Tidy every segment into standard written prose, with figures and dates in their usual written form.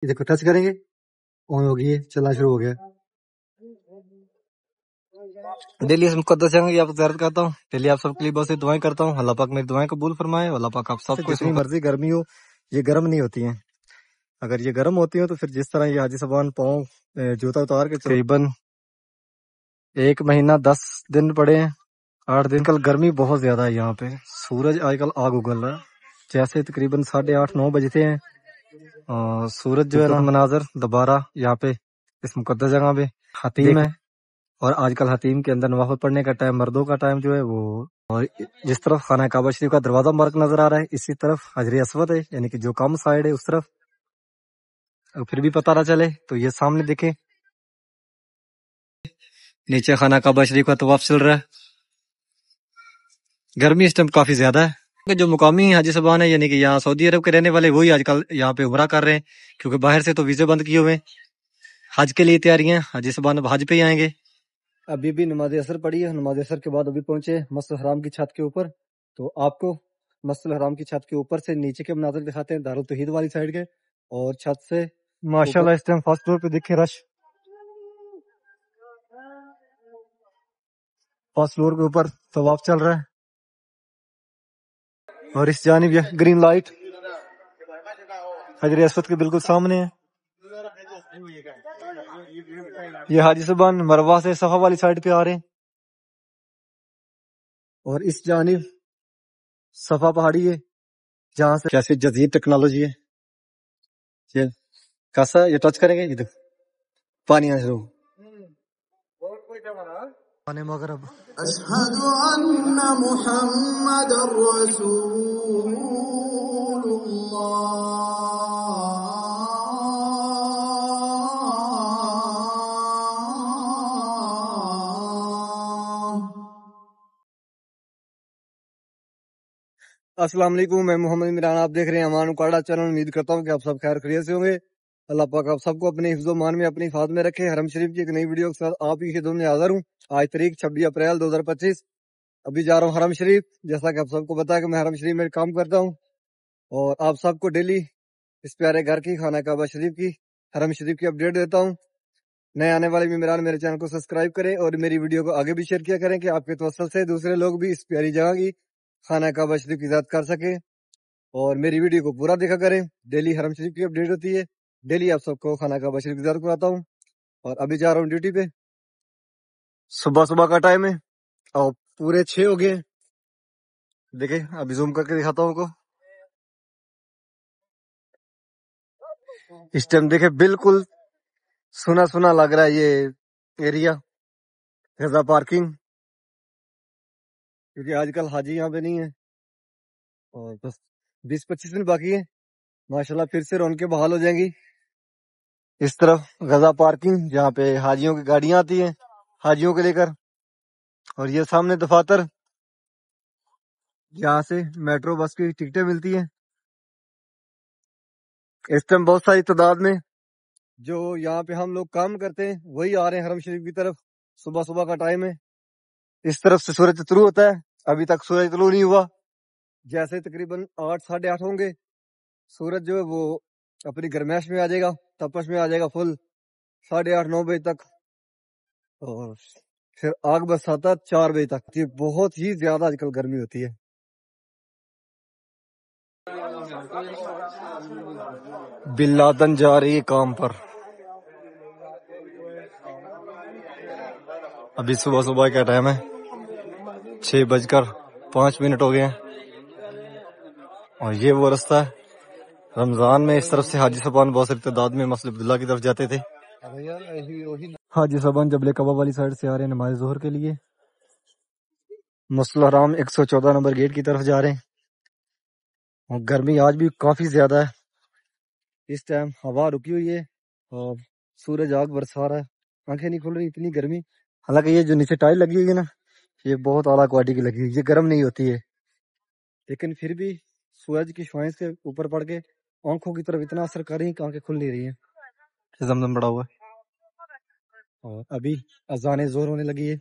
یہ دیکھو ٹچ کریں گے آن ہوگی، یہ چلنا شروع ہو گیا۔ ڈیلی اس مقدس جگہ کی آپ زیارت کرتا ہوں، ڈیلی آپ سب کے لیے بہت سی دعائیں کرتا ہوں، اللہ پاک میری دعائیں قبول فرمائے، اللہ پاک آپ سب کو جتنی مرضی گرمی ہو یہ گرم نہیں ہوتی ہیں، اگر یہ گرم ہوتی ہوں تو پھر جس طرح یہ حاجی صاحبان پاؤں جوتا اتار کے تقریباً 1 مہینہ 10 دن پڑے ہیں، 8 دن۔ کل گرمی بہت زیادہ ہے یہاں پہ، سورج آج کل آگ اگل رہا ہے، جیسے تقریباً 8:30 9 بجتے ہیں سورج جو ہے نا مناظر دوبارہ یہاں پہ اس مقدس جگہ پہ حتیم ہے، اور آج کل حتیم کے اندر نوافل پڑھنے کا ٹائم، مردوں کا ٹائم جو ہے وہ، اور جس طرف خانہ کعبہ شریف کا دروازہ مبارک نظر آ رہا ہے اسی طرف حجر اسود ہے، یعنی کہ جو کم سائڈ ہے اس طرف، پھر بھی پتہ نہ چلے تو یہ سامنے دیکھیں نیچے خانہ کعبہ شریف کا طواف چل رہا ہے۔ گرمی اس ٹائم کافی زیادہ ہے، جو مقامی حاجی صاحبان ہیں یعنی کہ یہاں سعودی عرب کے رہنے والے وہی آج کل یہاں پہ عمرہ کر رہے ہیں، کیونکہ باہر سے تو ویزے بند کیے ہوئے ہیں۔ حج کے لیے تیاریاں، حاجی صاحبان اب حج پہ ہی آئیں گے۔ ابھی بھی نماز اثر پڑھی ہے، نماز اثر کے بعد ابھی پہنچے مسجد الحرام کی چھت کے اوپر، تو آپ کو مسجد الحرام کی چھت کے اوپر سے نیچے کے مناظر دکھاتے ہیں، دارالتوحید والی سائڈ کے، اور چھت سے ماشاءاللہ اس ٹائم فرسٹ فلور پہ دیکھیں رش، فرسٹ فلور کے اوپر طواف چل رہا ہے، اور اس جانب یہ گرین لائٹ حجر اسود کے بالکل سامنے ہے۔ یہ حاجی صاحبان مروہ سے صفا والی سائڈ پہ آ رہے ہیں، اور اس جانب صفا پہاڑی ہے جہاں سے کیسی جدید ٹیکنالوجی ہے، یہ کیسا یہ ٹچ کریں گے یہ دیکھو پانی آنے شروع پانی مغرب۔ أشهد أن محمد رسول الله السلام علیکم، میں محمد عمران، آپ دیکھ رہے ہیں امان اکاڑا چینل۔ امید کرتا ہوں کہ آپ سب خیر خیریت سے ہوں گے، اللہ پاک آپ سب کو اپنے حفظ و مان میں، اپنی حفاظت میں رکھے۔ حرم شریف کی ایک نئی ویڈیو کے ساتھ آپ کی خدمت میں حاضر ہوں۔ آج تاریخ 26 اپریل 2025، ابھی جا رہا ہوں حرم شریف۔ جیسا کہ آپ سب کو پتا ہے کہ میں حرم شریف میں کام کرتا ہوں، اور آپ سب کو ڈیلی اس پیارے گھر کی، خانہ کعبہ شریف کی، حرم شریف کی اپڈیٹ دیتا ہوں۔ نئے آنے والے ممبران میرے چینل کو سبسکرائب کریں، اور میری ویڈیو کو آگے بھی شیئر کیا کریں کہ آپ کے توسل سے دوسرے لوگ بھی اس پیاری جگہ کی، خانہ کعبہ شریف کی زیارت کر سکیں، اور میری ویڈیو کو پورا دیکھا کریں۔ ڈیلی حرم شریف کی اپڈیٹ ہوتی ہے، ڈیلی آپ سب کو خانہ کعبہ شریف کی زیارت کراتا ہوں، اور ابھی جا رہا ہوں ڈیوٹی پہ۔ صبح کا ٹائم ہے اور پورے 6 ہو گئے ہیں۔ دیکھیں ابھی زوم کر کے دکھاتا ہوں کو، اس ٹائم دیکھیں بالکل سنا سنا لگ رہا ہے یہ ایریا، غزہ پارکنگ، کیونکہ آج کل حاجی یہاں پہ نہیں ہے، اور بس 20-25 دن باقی ہے، ماشاءاللہ پھر سے رونقیں بحال ہو جائیں گی۔ اس طرف غزہ پارکنگ جہاں پہ حاجیوں کی گاڑیاں آتی ہیں حاجیوں کے لے کر، اور یہ سامنے دفاتر یہاں سے میٹرو بس کی ٹکٹیں ملتی ہیں۔ اس ٹائم بہت ساری تعداد میں جو یہاں پہ ہم لوگ کام کرتے ہیں وہی آ رہے ہیں حرم شریف کی طرف۔ صبح کا ٹائم ہے، اس طرف سے سورج طلوع ہوتا ہے، ابھی تک سورج طلوع نہیں ہوا، جیسے تقریباً 8 ساڑھے 8 ہوں گے سورج جو ہے وہ اپنی گرمائش میں آ جائے گا، تپش میں آ جائے گا فل 8:30 9 بجے تک، اور پھر آگ برساتا 4 بجے تک۔ یہ بہت ہی زیادہ آج کل گرمی ہوتی ہے۔ بن لادن جا رہی ہے کام پر، ابھی صبح کا ٹائم ہے، 6:05 ہو گئے ہیں، اور یہ وہ رستہ ہے رمضان میں اس طرف سے حاجی صاحبان بہت ساری تعداد میں مسجد عبداللہ کی طرف جاتے تھے۔ حاجی صاحبان جبل کعبہ والی سائڈ سے آ رہے ہیں نماز ظہر کے لیے، مسجد الحرام 114 نمبر گیٹ کی طرف جا رہے ہیں، اور گرمی آج بھی کافی زیادہ ہے۔ اس ٹائم ہوا رکی ہوئی ہے اور سورج آگ برسا رہا ہے، آنکھیں نہیں کھل رہی، اتنی گرمی۔ حالانکہ یہ جو نیچے ٹائل لگی ہوئی ہے نا یہ بہت اعلیٰ کوالٹی کی لگی ہوئی ہے، یہ گرم نہیں ہوتی ہے، لیکن پھر بھی سورج کی شعاعیں سے اوپر پڑ کے آنکھوں کی طرف اتنا اثر کر رہی ہے کہ آنکھیں کھل نہیں رہی ہیں۔ زمزم پڑا ہوا ہے، اور ابھی اذان ظہر ہونے لگی ہے۔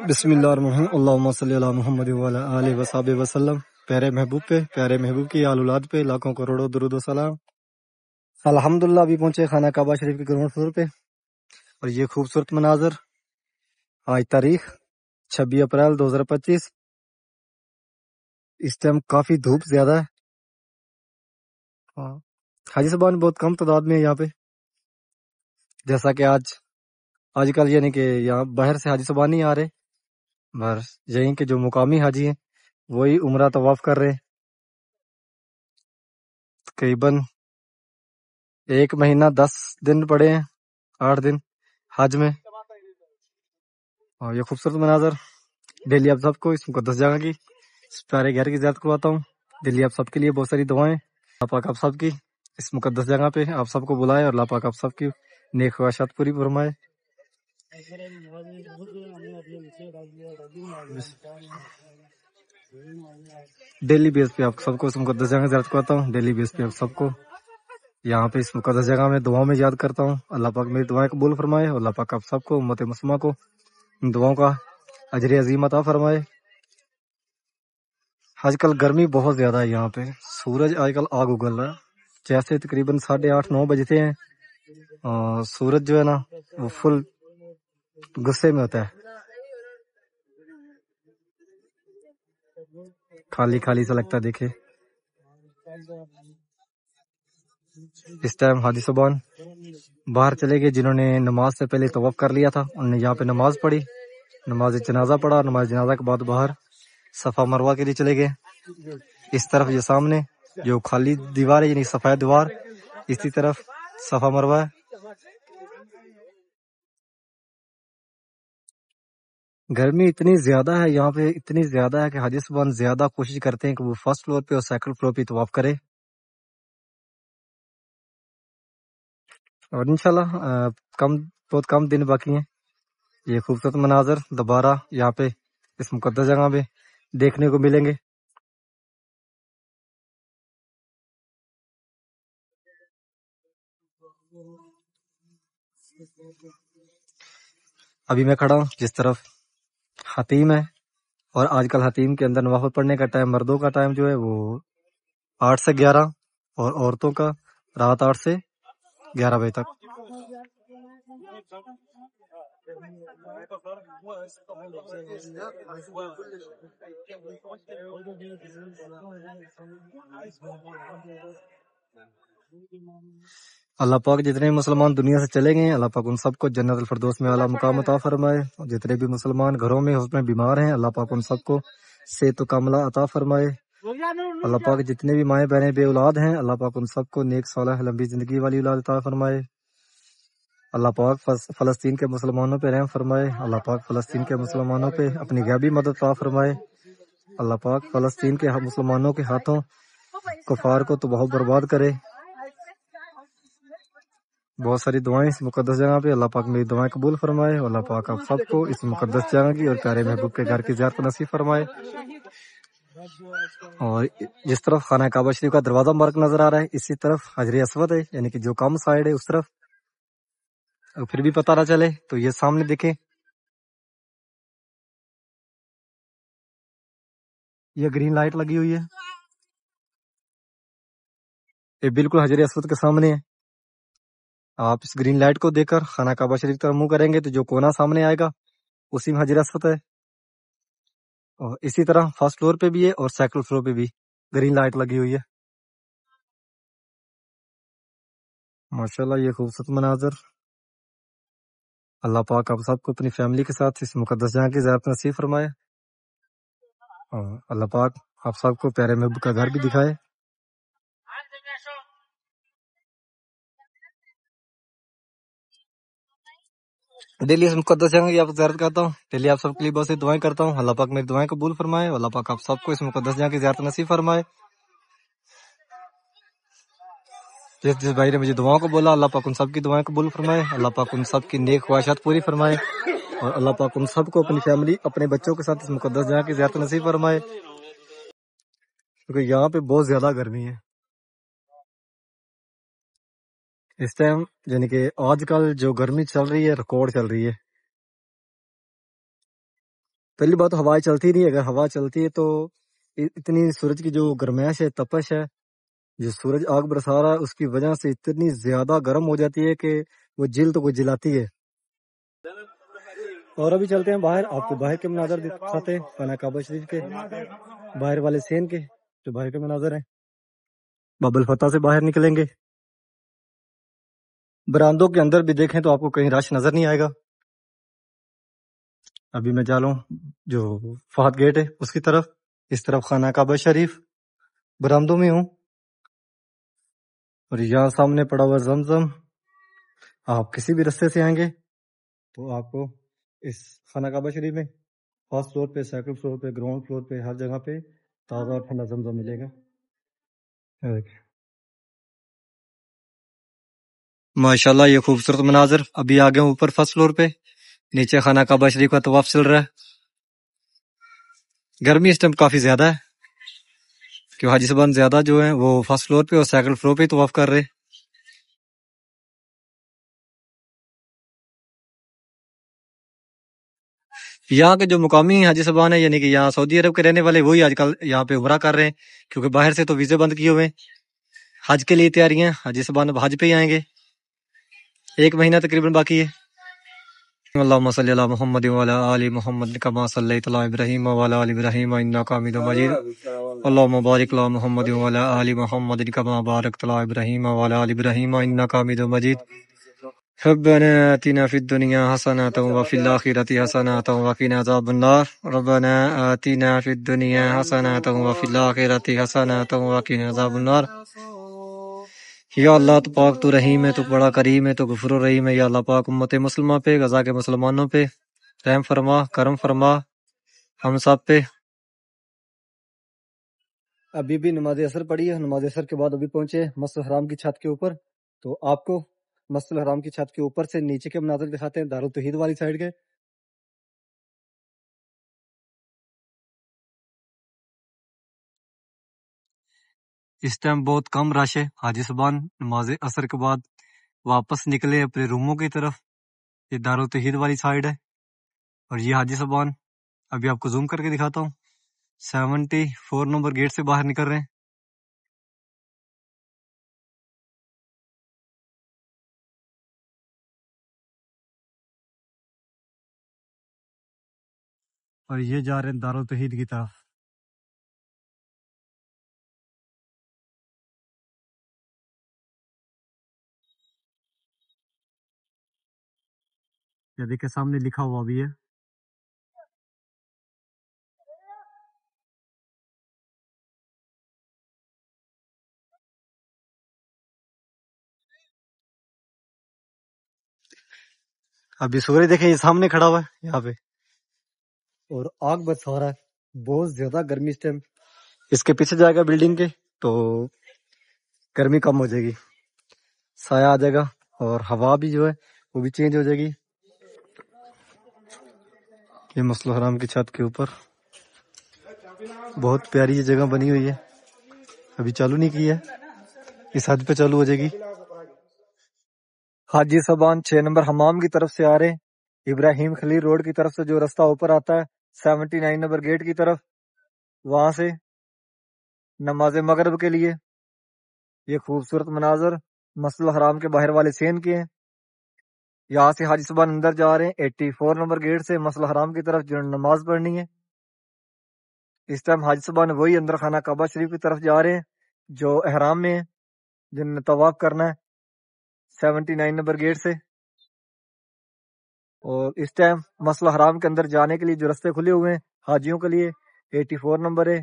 بسم اللہ الرحمن الرحیم، اللہم صلی علی محمد وعلی آلہ وصحبہ وسلم۔ پیارے محبوب پہ، پیارے محبوب کی آل اولاد پہ لاکھوں کروڑوں درود و سلام۔ الحمدللہ ابھی پہنچے خانہ کعبہ شریف کے گراؤنڈ فلور پہ، اور یہ خوبصورت مناظر۔ آج تاریخ 26 اپریل 2025۔ اس ٹائم کافی دھوپ زیادہ ہے۔ حاجی صاحبان بہت کم تعداد میں ہے یہاں پہ، جیسا کہ آج کل یعنی کہ یہاں باہر سے حاجی صاحبان نہیں آ رہے، مگر یہیں کے جو مقامی حاجی ہیں وہی عمرہ طواف کر رہے ہیں۔ تقریباً 1 مہینہ 10 دن پڑے ہیں، 8 دن حج میں۔ اور یہ خوبصورت مناظر ڈیلی آپ سب کو اس مقدس جگہ کی، اس پیارے گھر کی زیارت کرواتا ہوں۔ ڈیلی آپ سب کے لیے بہت ساری دعائیں۔ اللہ پاک آپ سب کی اس مقدس جگہ پہ آپ سب کو بلائے، اور اللہ پاک آپ سب کی نیک خواہشات پوری فرمائے۔ ڈیلی بیس پہ آپ سب کو اس مقدس جگہ زیارت کرواتا ہوں۔ ڈیلی بیس پہ آپ سب کو یہاں پہ اس مقدس جگہ میں دعاؤں میں یاد کرتا ہوں۔ اللہ پاک میری دعائیں قبول فرمائے، اور اللہ پاک آپ سب کو امت مسلمہ کو ان دعاؤں کا اجر عظیم عطا فرمائے۔ آج کل گرمی بہت زیادہ ہے یہاں پہ، سورج آج کل آگ اگل رہا ہے۔ جیسے تقریباً 8:30-9 بجتے ہیں، سورج جو ہے نا وہ فل غصے میں ہوتا ہے، خالی خالی سا لگتا ہے۔ دیکھے اس ٹائم حاجی صاحبان باہر چلے گئے، جنہوں نے نماز سے پہلے طواف کر لیا تھا انہوں نے یہاں پہ نماز پڑھی، نماز جنازہ پڑھا۔ نماز جنازہ کے بعد باہر صفا مروہ کے لیے چلے گئے۔ اس طرف یہ سامنے جو خالی دیوار ہے یعنی سفید دیوار، اسی طرف صفا مروہ ہے۔ گرمی اتنی زیادہ ہے یہاں پہ، اتنی زیادہ ہے کہ حاجی صاحبان زیادہ کوشش کرتے ہیں کہ وہ فرسٹ فلور پہ اور سیکنڈ فلور پہ طواف کرے، اور انشاءاللہ بہت کم دن باقی ہیں۔ یہ خوبصورت مناظر دوبارہ یہاں پہ اس مقدس جگہ پہ دیکھنے کو ملیں گے۔ ابھی میں کھڑا ہوں جس طرف حتیم ہے، اور آج کل حتیم کے اندر نوافل پڑھنے کا ٹائم، مردوں کا ٹائم جو ہے وہ 8 سے 11، اور عورتوں کا رات 8 سے 11 بجے تک۔ اللہ پاک جتنے مسلمان دنیا سے چلے گئے ہیں اللہ پاک ان سب کو جنت الفردوس میں اعلیٰ مقام عطا فرمائے، اور جتنے بھی مسلمان گھروں میں اس میں بیمار ہیں اللہ پاک ان سب کو صحت و کاملہ عطا فرمائے۔ اللہ پاک جتنے بھی مائیں بہنیں بے اولاد ہیں اللہ پاک ان سب کو نیک صالح لمبی زندگی والی اولاد عطا فرمائے۔ اللہ پاک فلسطین کے مسلمانوں پہ رحم فرمائے، اللہ پاک فلسطین کے مسلمانوں پہ اپنی غیبی مدد عطا فرمائے۔ اللہ پاک فلسطین کے مسلمانوں کے ہاتھوں کفار کو تباہ و برباد کرے۔ بہت ساری دعائیں اس مقدس جگہ پہ، اللہ پاک میری دعائیں قبول فرمائے، اور اللہ پاک آپ سب کو اس مقدس جگہ کی اور پیارے محبوب کے گھر کی زیارت نصیب فرمائے۔ اور جس طرف خانہ کعبہ شریف کا دروازہ مبارک نظر آ رہا ہے اسی طرف حجر اسود ہے، یعنی کہ جو کم سائڈ ہے اس طرف، اور پھر بھی پتہ نہ چلے تو یہ سامنے دیکھیں، یہ گرین لائٹ لگی ہوئی ہے، یہ بالکل حجر اسود کے سامنے ہے۔ آپ اس گرین لائٹ کو دیکھ کر خانہ کعبہ شریف طرف منہ کریں گے تو جو کونا سامنے آئے گا اسی میں حجر اسود ہے، اور اسی طرح فرسٹ فلور پہ بھی ہے اور سیکنڈ فلور پہ بھی گرین لائٹ لگی ہوئی ہے۔ ماشاءاللہ یہ خوبصورت مناظر، اللہ پاک آپ سب کو اپنی فیملی کے ساتھ اس مقدس جگہ کی زیارت نصیب فرمائے، اور اللہ پاک آپ سب کو پیارے محبوب کا گھر بھی دکھائے۔ ڈیلی اس مقدس جگہ کی آپ زیارت کرتا ہوں، ڈیلی آپ سب کے لیے بہت سی دعائیں کرتا ہوں، اللہ پاک میری دعائیں قبول فرمائے، اللہ پاک آپ سب کو اس مقدس جگہ کی زیارت نصیب فرمائے۔ جس بھائی نے مجھے دعاؤں کو بولا اللہ پاک ان سب کی دعائیں قبول فرمائے، اللہ پاک ان سب کی نیک خواہشات پوری فرمائے، اور اللہ پاک ان سب کو اپنی فیملی اپنے بچوں کے ساتھ اس مقدس جگہ کی زیارت نصیب فرمائے، کیونکہ یہاں پہ بہت زیادہ گرمی ہے۔ اس ٹائم یعنی کہ آج کل جو گرمی چل رہی ہے ریکارڈ چل رہی ہے. پہلی بات ہوائیں چلتی نہیں. اگر ہوا چلتی ہے تو اتنی سورج کی جو گرمائش ہے تپش ہے جو سورج آگ برسا رہا ہے اس کی وجہ سے اتنی زیادہ گرم ہو جاتی ہے کہ وہ جلد کو جلاتی ہے. اور ابھی چلتے ہیں باہر. آپ کو باہر کے مناظر دکھاتے ہیں خانہ کعبہ شریف کے باہر والے سین کے جو باہر کے مناظر ہیں. باب الفتح سے باہر نکلیں گے. براندوں کے اندر بھی دیکھیں تو آپ کو کہیں رش نظر نہیں آئے گا. ابھی میں جا رہا ہوں جو فہد گیٹ ہے اس کی طرف. اس طرف خانہ کعبہ شریف برآمدوں میں ہوں. اور یہاں سامنے پڑا ہوا زمزم. آپ کسی بھی رستے سے آئیں گے تو آپ کو اس خانہ کعبہ شریف میں فرسٹ فلور پہ، سیکنڈ فلور پہ، گراؤنڈ فلور پہ، ہر جگہ پہ تازہ اور ٹھنڈا زمزم ملے گا. ماشاءاللہ یہ خوبصورت مناظر. ابھی آگے اوپر فرسٹ فلور پہ، نیچے خانہ کعبہ شریف کا طواف چل رہا ہے. گرمی اس ٹائم کافی زیادہ ہے کہ حاجی صاحبان زیادہ جو ہیں وہ فرسٹ فلور پہ اور سیکنڈ فلور پہ طواف کر رہے. یہاں کے جو مقامی حاجی صاحبان ہیں یعنی کہ یہاں سعودی عرب کے رہنے والے وہی آج کل یہاں پہ عمرہ کر رہے ہیں کیونکہ باہر سے تو ویزے بند کیے ہوئے ہیں. حج کے لیے تیاریاں. حاجی صاحبان اب حج پہ ہی آئیں گے. 1 مہینہ تقریباً باقی ہے. اللہم صلی علی محمد وعلی آل محمد کما صلیت علی ابراہیم وعلی آل ابراہیم انک حمید مجید. اللہم بارک علی محمد وعلی آل محمد کما بارکت علی ابراہیم وعلی آل ابراہیم انک حمید مجید. ربنا آتنا فی الدنیا حسنۃ وفی الآخرۃ حسنۃ وقنا عذاب النار. ربنا آتنا فی الدنیا حسنۃ وفی الآخرۃ حسنۃ وقنا عذاب النار. یا اللہ تو پاک تو رحیم ہے، تو بڑا کریم ہے، تو غفور الرحیم ہے. یا اللہ پاک امت مسلمہ پہ، غزہ کے مسلمانوں پہ رحم فرما، کرم فرما ہم سب پہ. ابھی بھی نماز اثر پڑھی ہے. نماز اثر کے بعد ابھی پہنچے مسجد الحرام کی چھت کے اوپر. تو آپ کو مسجد الحرام کی چھت کے اوپر سے نیچے کے مناظر دکھاتے ہیں دارالتوحید والی سائڈ کے. اس ٹائم بہت کم رش ہے. حاجی صاحبان نماز اثر کے بعد واپس نکلے اپنے روموں کی طرف. یہ دارالتوحید والی سائڈ ہے. اور یہ حاجی صاحبان ابھی آپ کو زوم کر کے دکھاتا ہوں 74 نمبر گیٹ سے باہر نکل رہے ہیں. اور یہ جا رہے ہیں دارالتوحید کی طرف. یہ دیکھیں سامنے لکھا ہوا بھی ہے. ابھی سورج دیکھیں یہ سامنے کھڑا ہوا ہے یہاں پہ اور آگ برسا رہا ہے. بہت زیادہ گرمی اس ٹائم. اس کے پیچھے جائے گا بلڈنگ کے تو گرمی کم ہو جائے گی، سایہ آ جائے گا اور ہوا بھی جو ہے وہ بھی چینج ہو جائے گی. یہ مسجد الحرام کی چھت کے اوپر بہت پیاری یہ جگہ بنی ہوئی ہے. ابھی چالو نہیں کی ہے، اس حد پہ چالو ہو جائے گی. حاجی صاحبان 6 نمبر حمام کی طرف سے آ رہے ہیں. ابراہیم خلیل روڈ کی طرف سے جو رستہ اوپر آتا ہے 79 نمبر گیٹ کی طرف، وہاں سے نماز مغرب کے لیے. یہ خوبصورت مناظر مسجد الحرام کے باہر والے سین کے ہیں. یہاں سے حاجی صاحبان اندر جا رہے ہیں 84 نمبر گیٹ سے مسجد الحرام کی طرف جنہوں نے نماز پڑھنی ہے. اس ٹائم حاجی صاحبان وہی اندر خانہ کعبہ شریف کی طرف جا رہے ہیں جو احرام میں ہیں، جنہوں نے طواف کرنا ہے 79 نمبر گیٹ سے. اور اس ٹائم مسجد الحرام کے اندر جانے کے لیے جو رستے کھلے ہوئے ہیں حاجیوں کے لیے 84 نمبر ہے،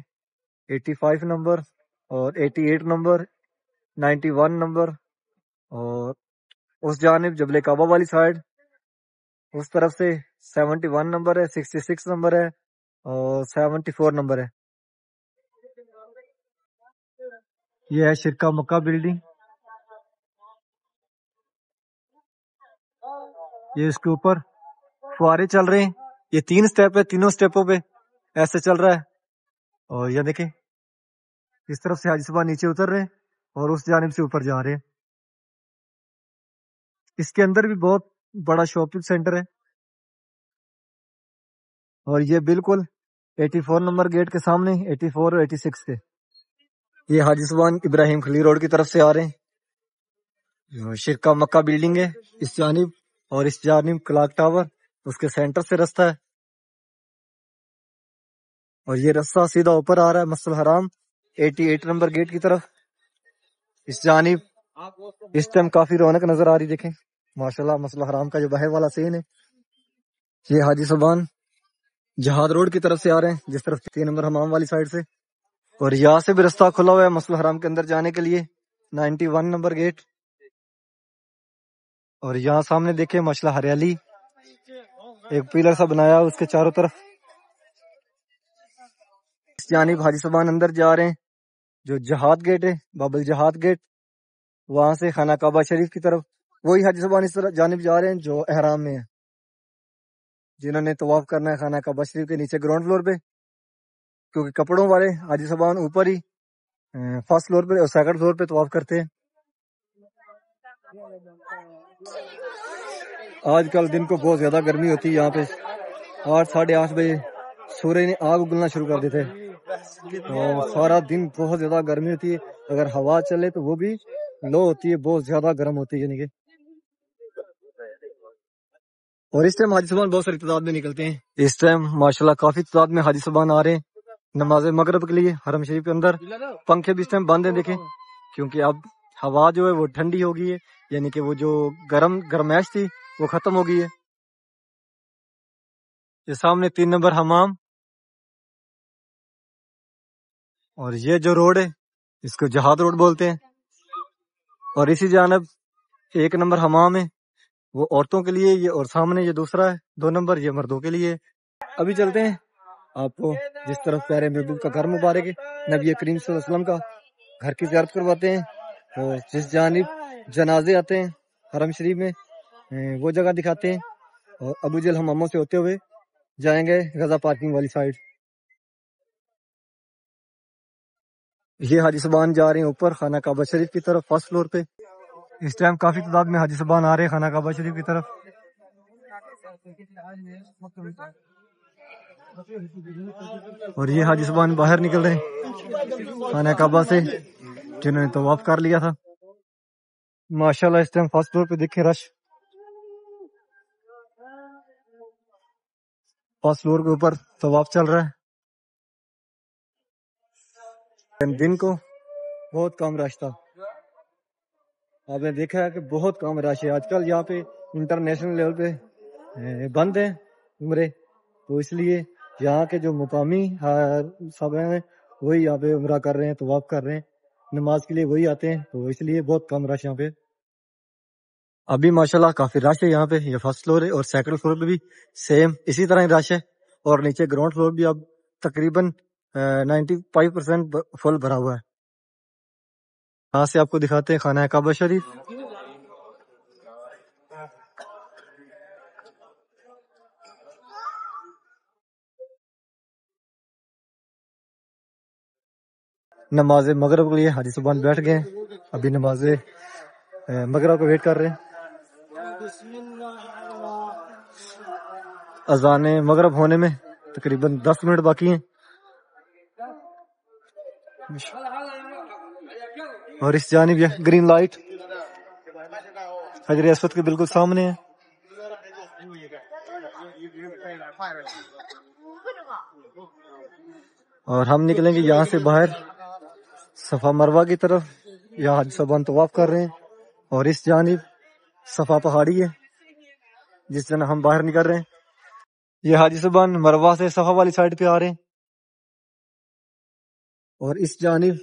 85 نمبر اور 88 نمبر، 91 نمبر. اور اس جانب جبل کعبہ والی سائڈ اس طرف سے 71 نمبر ہے، 66 نمبر ہے اور 74 نمبر ہے. یہ ہے شرکہ مکہ بلڈنگ. یہ اس کے اوپر فوارے چل رہے ہیں. یہ 3 سٹیپ ہے، تینوں سٹیپوں پہ ایسے چل رہا ہے. اور یہ دیکھیں اس طرف سے حاجی صاحب نیچے اتر رہے ہیں اور اس جانب سے اوپر جا رہے ہیں. اس کے اندر بھی بہت بڑا شاپنگ سینٹر ہے، اور یہ بالکل 84 نمبر گیٹ کے سامنے 84 اور 86 کے، یہ حاجی سبحان ابراہیم خلیل روڈ کی طرف سے آ رہے ہیں۔ شرکا مکہ بلڈنگ ہے اس جانب، اور اس جانب کلاک ٹاور، اس کے سینٹر سے رستہ ہے، اور یہ رستہ سیدھا اوپر آ رہا ہے مسجد الحرام 88 نمبر گیٹ کی طرف اس جانب۔ اس ٹائم کافی رونق نظر آ رہی، دیکھیں ماشاءاللہ مسجد الحرام کا جو باہر والا سین ہے۔ یہ حاجی سبحان جہاد روڈ کی طرف سے آ رہے ہیں، جس طرف 3 نمبر حمام والی سائڈ سے، اور یہاں سے بھی رستہ کھلا ہوا ہے مسجد الحرام کے اندر جانے کے لیے 91 نمبر گیٹ۔ اور یہاں سامنے دیکھیں ماشاءاللہ ہریالی، ایک پیلر سا بنایا اس کے چاروں طرف۔ اس جانب حاجی سبحان اندر جا رہے ہیں، جو جہاد گیٹ ہے باب الجہاد گیٹ، وہاں سے خانہ کعبہ شریف کی طرف وہی حاجی سبحان اس طرح جانب جا رہے ہیں جو احرام میں ہے، جنہوں نے طواف کرنا ہے خانہ کعبہ شریف کے نیچے گراؤنڈ فلور پہ، کیونکہ کپڑوں والے حاجی سبحان اوپر ہی فرسٹ فلور پہ اور سیکنڈ فلور پہ طواف کرتے ہیں۔ آج کل دن کو بہت زیادہ گرمی ہوتی ہے، یہاں پہ 8 ساڑھے 8 بجے سورج نے آگ اگلنا شروع کر دیتے ہیں، اور سارا دن بہت زیادہ گرمی ہوتی ہے، اگر ہوا چلے تو وہ بھی لو ہوتی ہے، بہت زیادہ گرم ہوتی ہے یعنی کہ۔ اور اس ٹائم حاجی سبحان بہت ساری تعداد میں نکلتے ہیں، اس ٹائم ماشاءاللہ کافی تعداد میں حاجی سبحان آ رہے ہیں نماز مغرب کے لیے حرم شریف کے اندر۔ پنکھے بھی اس ٹائم بند ہیں دیکھیں، کیونکہ اب ہوا جو ہے وہ ٹھنڈی ہو گئی ہے، یعنی کہ وہ جو گرمائش تھی وہ ختم ہو گئی ہے۔ یہ سامنے 3 نمبر حمام، اور یہ جو روڈ ہے اس کو جہاد روڈ بولتے ہیں، اور اسی جانب 1 نمبر حمام ہے وہ عورتوں کے لیے، یہ اور سامنے یہ دوسرا ہے 2 نمبر، یہ مردوں کے لیے۔ ابھی چلتے ہیں آپ کو جس طرف پیارے محبوب کا گھر مبارک ہے، نبی کریم صلی اللہ علیہ وسلم کا گھر کی زیارت کرواتے ہیں، اور جس جانب جنازے آتے ہیں حرم شریف میں وہ جگہ دکھاتے ہیں، اور ابو جہل حماموں سے ہوتے ہوئے جائیں گے غزہ پارکنگ والی سائڈ۔ یہ حاجی سبحان جا رہے ہیں اوپر خانہ کعبہ شریف کی طرف فرسٹ فلور پہ، اس ٹائم کافی تعداد میں حاجی سبحان آ رہے ہیں خانہ کعبہ شریف کی طرف۔ اور یہ حاجی سبحان باہر نکل رہے ہیں خانہ کعبہ سے، جنہوں نے طواف کر لیا تھا۔ ماشاءاللہ اس ٹائم فرسٹ فلور پہ دیکھیں رش، فرسٹ فلور کے اوپر طواف چل رہا ہے، دن کو بہت کم رش تھا، آپ نے دیکھا ہے کہ بہت کم رش ہے۔ آج کل یہاں پہ انٹرنیشنل لیول پہ بند ہیں عمرے، تو اس لیے یہاں کے جو مقامی سب ہیں وہی یہاں پہ عمرہ کر رہے ہیں، طواف کر رہے ہیں، نماز کے لیے وہی آتے ہیں، تو اس لیے بہت کم رش یہاں پہ۔ ابھی ماشاءاللہ کافی رش ہے یہاں پہ، یہ فرسٹ فلور ہے، اور سیکنڈ فلور پہ بھی سیم اسی طرح ہی رش ہے، اور نیچے گراؤنڈ فلور بھی اب تقریباً 95% فل بھرا ہوا ہے۔ یہاں سے آپ کو دکھاتے ہیں خانہ کعبہ شریف۔ نماز مغرب کے لیے حاجی سبحان بیٹھ گئے ہیں، ابھی نماز مغرب کو ویٹ کر رہے ہیں۔ اذان مغرب ہونے میں تقریباً 10 منٹ باقی ہیں، اور اس جانب یہ گرین لائٹ حجر اسود کے بالکل سامنے ہے۔ اور ہم نکلیں گے یہاں سے باہر صفا مروہ کی طرف، یہاں حاجی سبحان طواف کر رہے ہیں، اور اس جانب صفا پہاڑی ہے جس جانب ہم باہر نکل رہے ہیں۔ یہ حاجی سبحان مروہ سے صفا والی سائڈ پہ آ رہے ہیں، اور اس جانب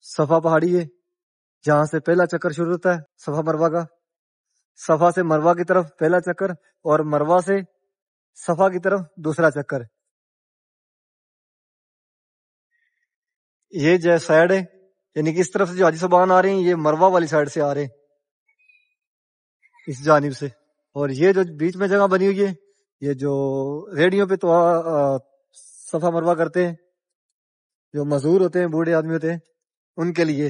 صفا پہاڑی ہے جہاں سے پہلا چکر شروع ہوتا ہے صفا مروہ کا، صفا سے مروہ کی طرف پہلا چکر، اور مروہ سے صفا کی طرف دوسرا چکر۔ یہ جو سائڈ ہے یعنی کہ اس طرف سے جو حاجی سبحان آ رہے ہیں یہ مروہ والی سائڈ سے آ رہے ہیں اس جانب سے، اور یہ جو بیچ میں جگہ بنی ہوئی ہے یہ جو ریڑیوں پہ تو صفا مروہ کرتے ہیں، جو مزدور ہوتے ہیں بوڑھے آدمی ہوتے ہیں ان کے لیے۔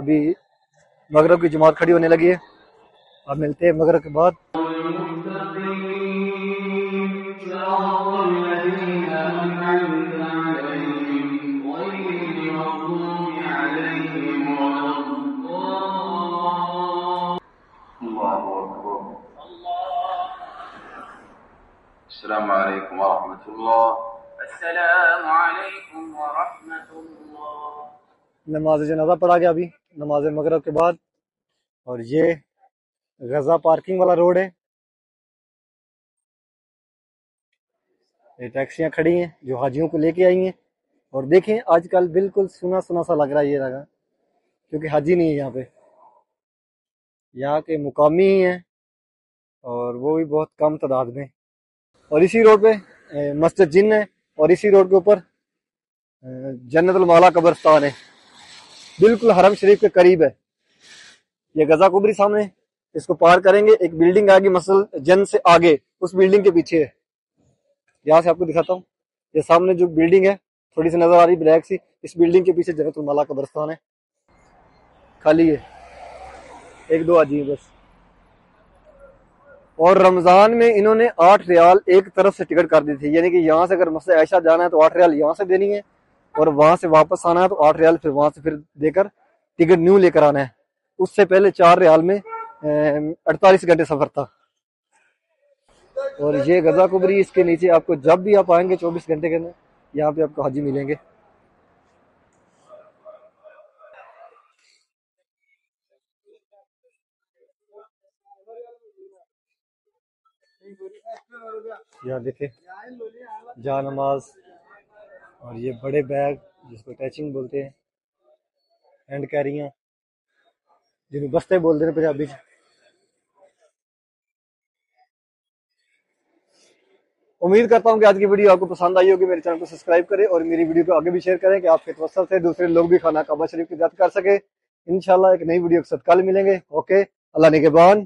ابھی مغرب کی جماعت کھڑی ہونے لگی ہے. اب ملتے ہیں مغرب کے بعد. السلام علیکم ورحمۃ اللہ. السلام علیکم ورحمۃ اللہ. نماز جنازہ پڑھا گیا ابھی نماز مغرب کے بعد. اور یہ غزہ پارکنگ والا روڈ ہے. یہ ٹیکسیاں کھڑی ہیں جو حاجیوں کو لے کے آئی ہیں. اور دیکھیں آج کل بالکل سنا سنا سا لگ رہا ہے یہ جگہ, کیونکہ حاجی نہیں ہے یہاں پہ. یہاں کے مقامی ہی ہیں اور وہ بھی بہت کم تعداد میں. اور اسی روڈ پہ مسجد جن ہے, اور اسی روڈ کے اوپر جنت المالا قبرستان ہے, بالکل حرم شریف کے قریب ہے. یہ غزہ کبری سامنے, اس کو پار کریں گے ایک بلڈنگ آئے گی مسجد جن سے آگے, اس بلڈنگ کے پیچھے ہے. یہاں سے آپ کو دکھاتا ہوں, یہ سامنے جو بلڈنگ ہے تھوڑی سی نظر آ رہی بلیک سی, اس بلڈنگ کے پیچھے جنت المالا قبرستان ہے. خالی ہے, 1-2 حاجی ہیں بس. اور رمضان میں انہوں نے 8 ریال ایک طرف سے ٹکٹ کر دی تھی, یعنی کہ یہاں سے اگر مسجد عائشہ جانا ہے تو 8 ریال یہاں سے دینی ہے, اور وہاں سے واپس آنا ہے تو 8 ریال پھر وہاں سے پھر دے کر ٹکٹ نیو لے کر آنا ہے. اس سے پہلے 4 ریال میں 48 گھنٹے سفر تھا. اور یہ غزہ کبری, اس کے نیچے آپ کو جب بھی آپ آئیں گے 24 گھنٹے کے اندر یہاں پہ آپ کو حاجی ملیں گے. یہاں دیکھیں جا نماز, اور یہ بڑے بیگ جس کو ٹیچنگ بولتے ہیں, ہینڈ کیریاں جنہیں بستے بولتے ہیں پنجابی سے. امید کرتا ہوں کہ آج کی ویڈیو آپ کو پسند آئی ہوگی. میرے چینل کو سبسکرائب کریں اور میری ویڈیو کو آگے بھی شیئر کریں کہ آپ کے توسط سے دوسرے لوگ بھی خانہ کعبہ شریف کی زیارت کر سکے. انشاءاللہ ایک نئی ویڈیو کے ساتھ کل ملیں گے. اوکے, اللہ نگہبان.